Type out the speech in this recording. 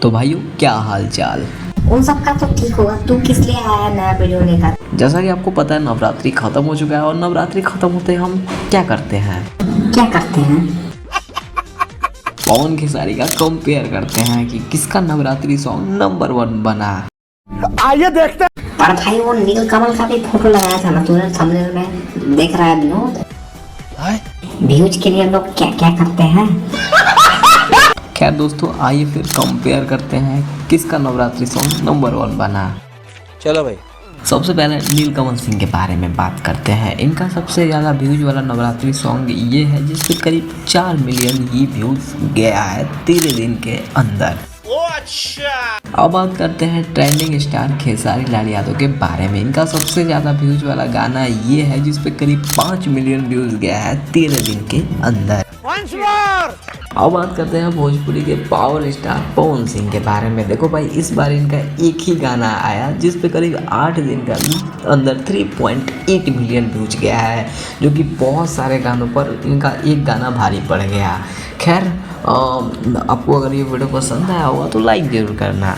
तो भाइयों क्या हाल चाल। उन सब का तो ठीक होगा, तू किस लिए आया नया वीडियो लेकर? जैसा कि आपको पता है नवरात्रि खत्म हो चुका है और नवरात्रि खत्म होते ही हम क्या करते हैं, पवन खेसारी का कंपेयर करते हैं कि किसका नवरात्रि सॉन्ग नंबर 1 बना। आइए देखते हैं। पर भाई वो नीलकमल का भी फोटो लगाया था ना तूने थंबनेल में, देख रहा है विनोद? व्यूज के लिए लोग क्या क्या करते हैं। खैर दोस्तों आइए फिर कंपेयर करते हैं किसका नवरात्रि सॉन्ग नंबर 1 बना। चलो भाई, सबसे पहले नीलकमल सिंह के बारे में बात करते हैं। इनका सबसे ज़्यादा व्यूज वाला नवरात्रि सॉन्ग ये है जिस पे करीब 4 मिलियन ही व्यूज गया है 13 दिन के अंदर। अब बात करते हैं ट्रेंडिंग स्टार खेसारी लाल यादव के बारे में। इनका सबसे ज़्यादा व्यूज वाला गाना ये है जिस पे करीब 5 मिलियन व्यूज गया है 13 दिन के अंदर। अब बात करते हैं भोजपुरी के पावर स्टार पवन सिंह के बारे में। देखो भाई इस बार इनका एक ही गाना आया जिस पे करीब 8 दिन के अंदर 3.8 मिलियन व्यूज गया है, जो कि बहुत सारे गानों पर इनका एक गाना भारी पड़ गया। खैर आपको अगर ये वीडियो पसंद आया होगा तो लाइक ज़रूर करना।